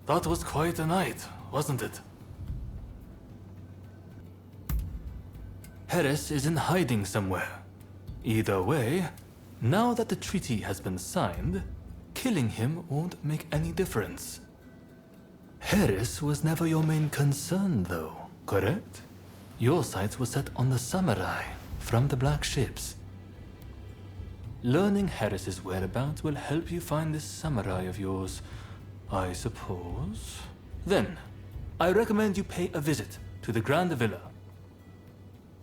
That was quite a night, wasn't it? Harris is in hiding somewhere. Either way, now that the treaty has been signed, killing him won't make any difference. Harris was never your main concern, though, correct? Your sights were set on the samurai from the black ships. Learning Harris's whereabouts will help you find this samurai of yours, I suppose. Then, I recommend you pay a visit to the Grand Villa.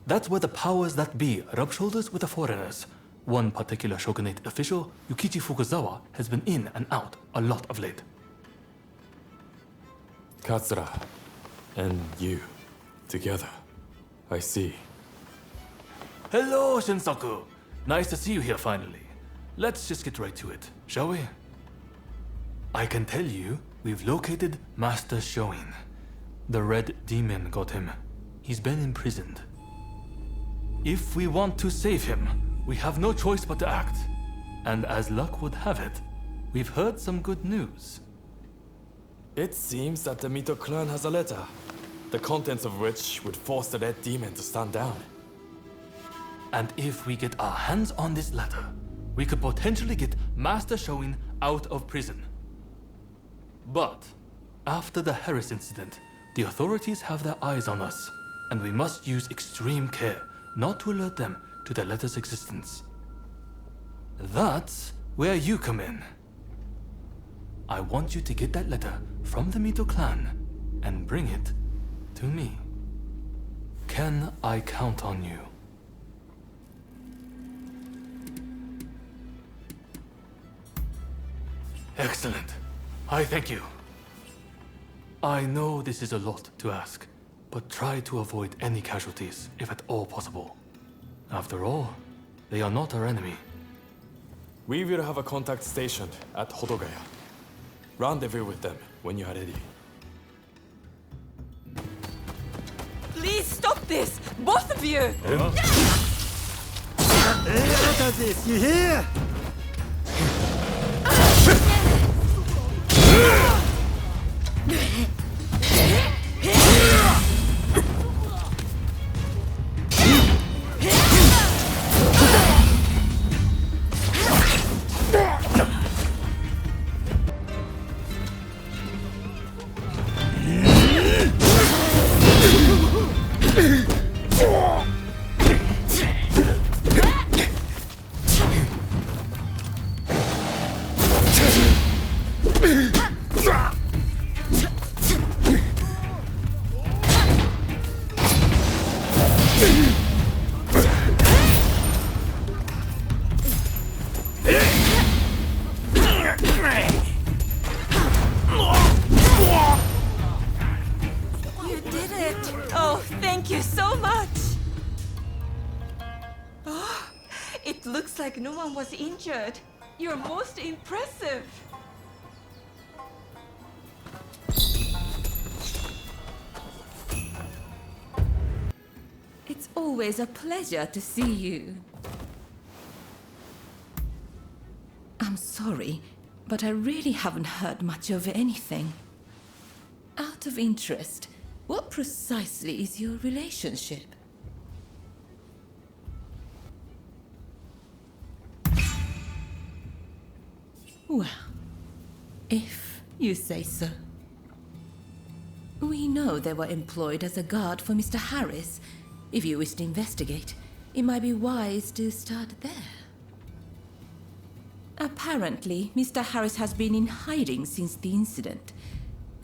That's where the powers that be rub shoulders with the foreigners. One particular shogunate official, Yukichi Fukuzawa, has been in and out a lot of late. Katsura and you together. I see. Hello, Shinsaku. Nice to see you here finally. Let's just get right to it, shall we? I can tell you, we've located Master Shoin. The Red Demon got him. He's been imprisoned. If we want to save him, we have no choice but to act. And as luck would have it, we've heard some good news. It seems that the Mito clan has a letter, the contents of which would force the Red Demon to stand down. And if we get our hands on this letter, we could potentially get Master Shoin out of prison. But after the Harris incident, the authorities have their eyes on us, and we must use extreme care not to alert them to the letter's existence. That's where you come in. I want you to get that letter from the Mito clan and bring it to me. Can I count on you? Excellent. I thank you. I know this is a lot to ask, but try to avoid any casualties, if at all possible. After all, they are not our enemy. We will have a contact stationed at Hodogaya. Rendezvous with them when you are ready. Please stop this! Both of you! You hear? Like no one was injured. You're most impressive. It's always a pleasure to see you. I'm sorry, but I really haven't heard much of anything. Out of interest, what precisely is your relationship? Well, if you say so. We know they were employed as a guard for Mr. Harris. If you wish to investigate, it might be wise to start there. Apparently, Mr. Harris has been in hiding since the incident.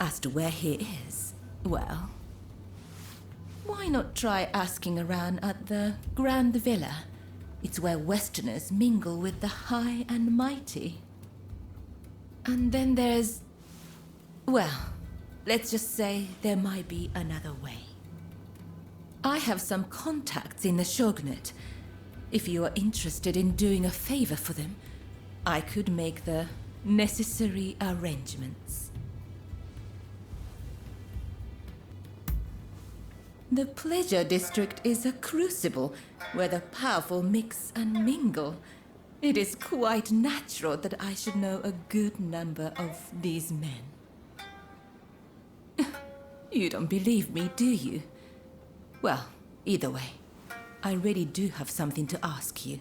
As to where he is, well, why not try asking around at the Grand Villa? It's where Westerners mingle with the high and mighty. And then there's... well, let's just say there might be another way. I have some contacts in the shogunate. If you are interested in doing a favor for them, I could make the necessary arrangements. The Pleasure District is a crucible where the powerful mix and mingle. It is quite natural that I should know a good number of these men. You don't believe me, do you? Well, either way, I really do have something to ask you.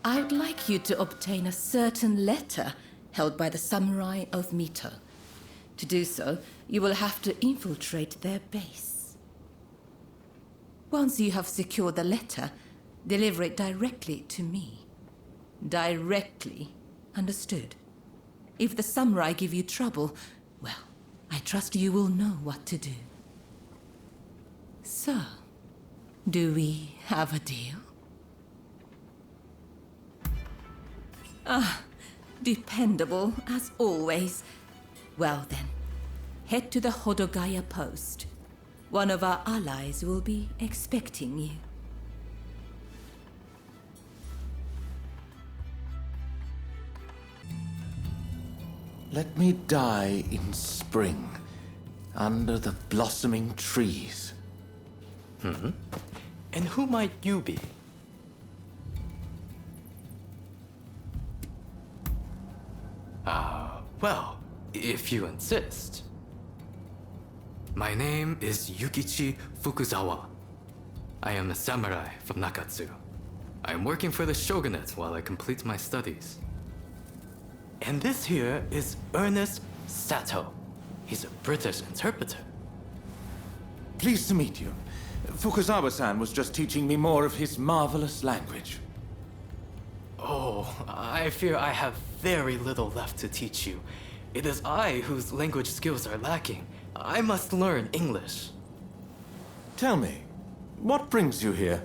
I'd like you to obtain a certain letter held by the samurai of Mito. To do so, you will have to infiltrate their base. Once you have secured the letter, deliver it directly to me. Directly, understood? If the samurai give you trouble, well, I trust you will know what to do. So, do we have a deal? Ah, dependable as always. Well then, head to the Hodogaya post. One of our allies will be expecting you. Let me die in spring, under the blossoming trees. And who might you be? Well, if you insist. My name is Yukichi Fukuzawa. I am a samurai from Nakatsu. I am working for the shogunate while I complete my studies. And this here is Ernest Sato. He's a British interpreter. Pleased to meet you. Fukuzawa-san was just teaching me more of his marvelous language. Oh, I fear I have very little left to teach you. It is I whose language skills are lacking. I must learn English. Tell me, what brings you here?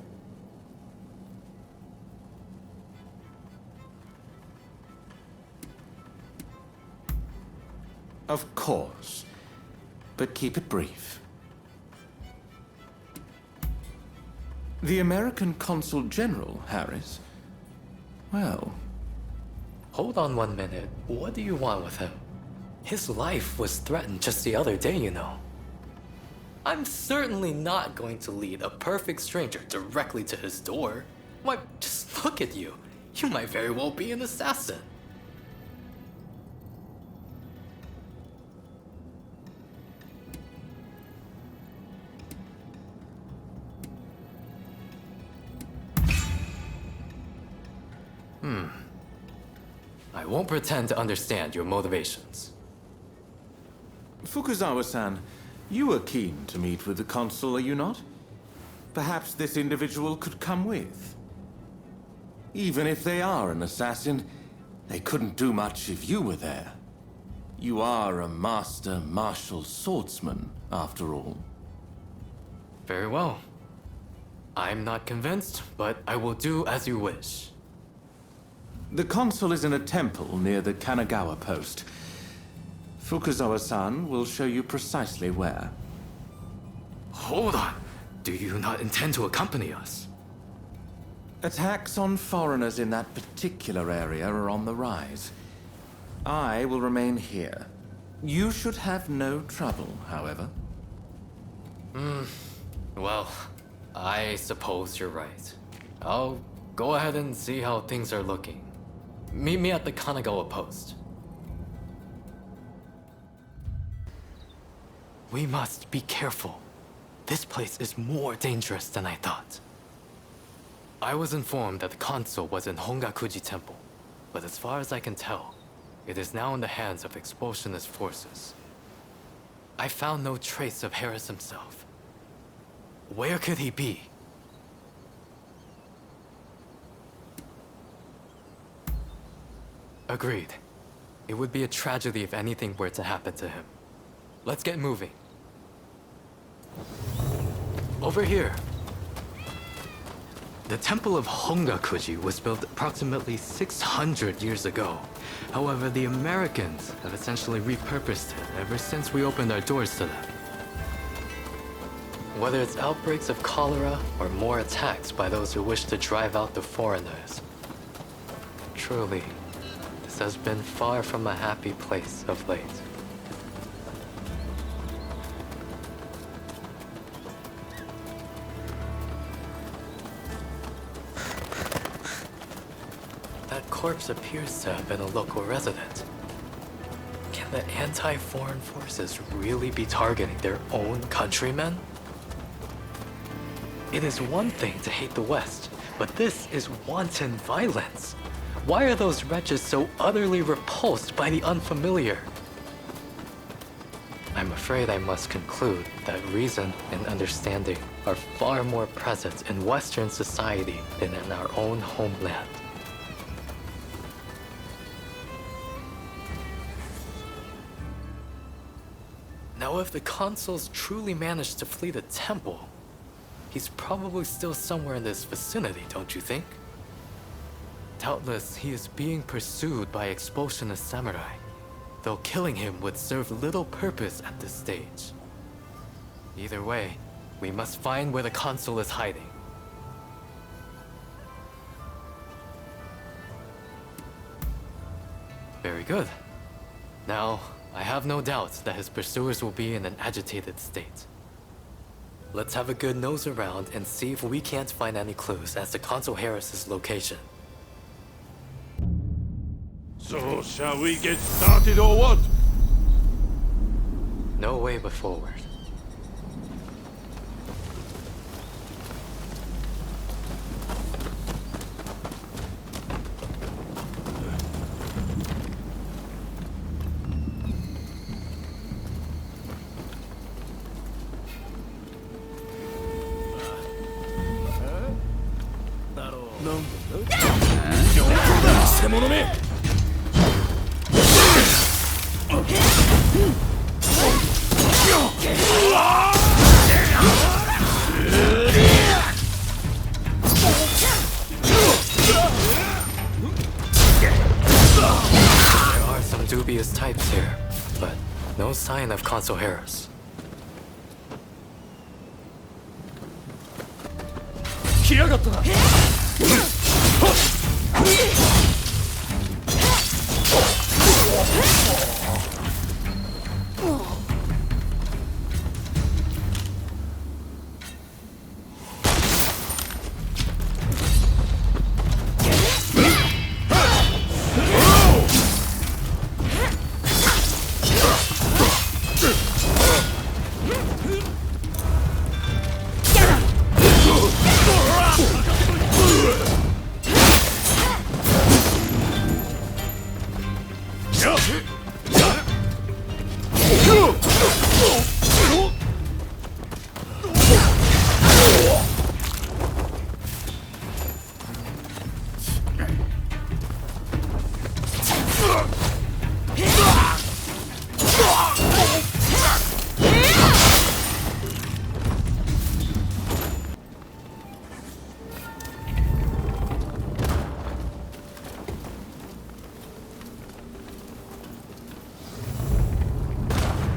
Of course, but keep it brief. The American Consul General, Harris? Well, Hold on 1 minute. What do you want with him? His life was threatened just the other day, you know. I'm certainly not going to lead a perfect stranger directly to his door. Why, just look at you. You might very well be an assassin. I won't pretend to understand your motivations. Fukuzawa-san, you are keen to meet with the consul, are you not? Perhaps this individual could come with. Even if they are an assassin, they couldn't do much if you were there. You are a master martial swordsman, after all. Very well. I'm not convinced, but I will do as you wish. The consul is in a temple near the Kanagawa post. Fukuzawa-san will show you precisely where. Hold on. Do you not intend to accompany us? Attacks on foreigners in that particular area are on the rise. I will remain here. You should have no trouble, however. Well, I suppose you're right. I'll go ahead and see how things are looking. Meet me at the Kanagawa post. We must be careful. This place is more dangerous than I thought. I was informed that the consul was in Hongakuji Temple, but as far as I can tell, it is now in the hands of expulsionist forces. I found no trace of Harris himself. Where could he be? Agreed. It would be a tragedy if anything were to happen to him. Let's get moving. Over here. The Temple of Hongakuji was built approximately 600 years ago. However, the Americans have essentially repurposed it ever since we opened our doors to them. Whether it's outbreaks of cholera or more attacks by those who wish to drive out the foreigners. Truly, this has been far from a happy place of late. That corpse appears to have been a local resident. Can the anti-foreign forces really be targeting their own countrymen? It is one thing to hate the West, but this is wanton violence. Why are those wretches so utterly repulsed by the unfamiliar? I'm afraid I must conclude that reason and understanding are far more present in Western society than in our own homeland. Now, if the consuls truly managed to flee the temple, he's probably still somewhere in this vicinity, don't you think? Doubtless, he is being pursued by expulsionist samurai, though killing him would serve little purpose at this stage. Either way, we must find where the consul is hiding. Very good. Now, I have no doubt that his pursuers will be in an agitated state. Let's have a good nose around and see if we can't find any clues as to Consul Harris's location. So, shall we get started or what? No way but forward. There are some dubious types here, but no sign of Consul Harris.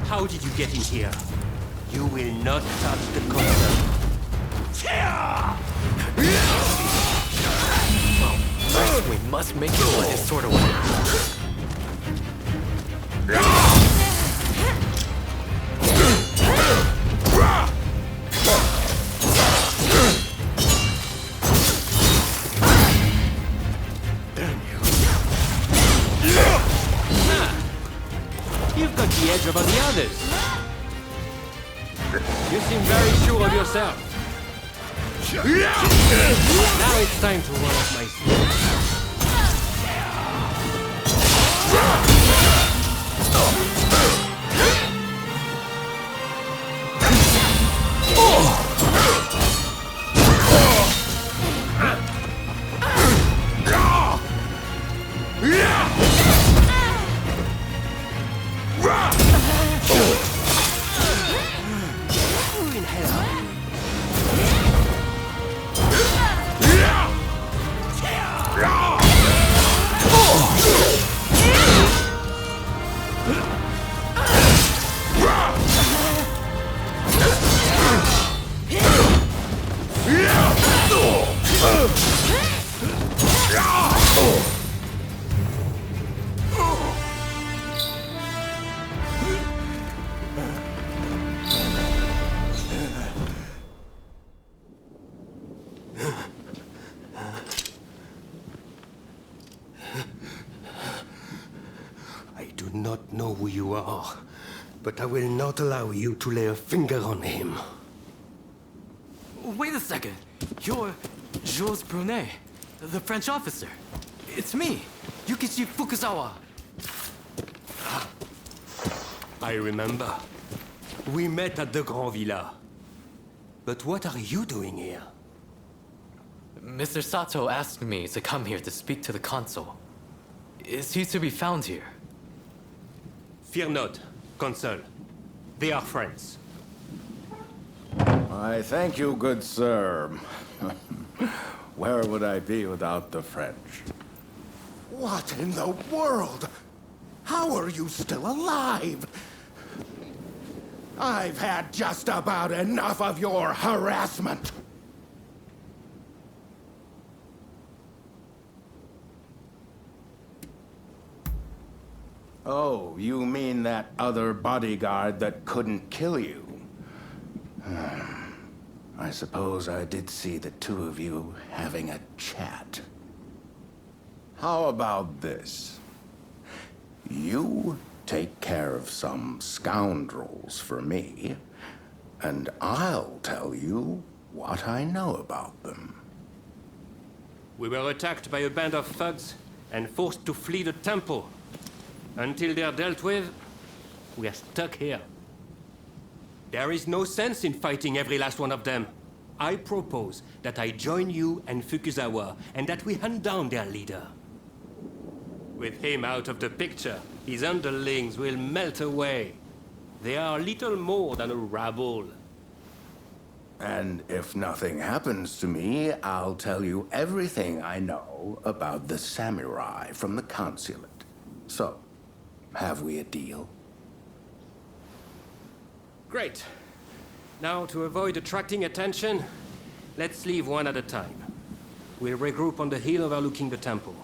How did you get in here? You will not touch the console. First, we must make sure his sword away. You've got the edge over the others. You seem very sure of yourself. Now it's time to roll up my sleeves. Who in hell are you? I do not know know who you are, but I will not allow you to lay a finger on him. Wait a second. You're Jules Brunet, the French officer. It's me, Yukichi Fukuzawa. I remember. We met at the Grand Villa. But what are you doing here? Mr. Sato asked me to come here to speak to the consul. Is he to be found here? Fear not, Consul. They are friends. I thank you, good sir. Where would I be without the French? What in the world? How are you still alive? I've had just about enough of your harassment. Oh, you mean that other bodyguard that couldn't kill you? I suppose I did see the two of you having a chat. How about this? You take care of some scoundrels for me, and I'll tell you what I know about them. We were attacked by a band of thugs and forced to flee the temple. Until they're dealt with, we are stuck here. There is no sense in fighting every last one of them. I propose that I join you and Fukuzawa, and that we hunt down their leader. With him out of the picture, his underlings will melt away. They are little more than a rabble. And if nothing happens to me, I'll tell you everything I know about the samurai from the consulate. So, have we a deal? Great. Now, to avoid attracting attention, let's leave one at a time. We'll regroup on the hill overlooking the temple.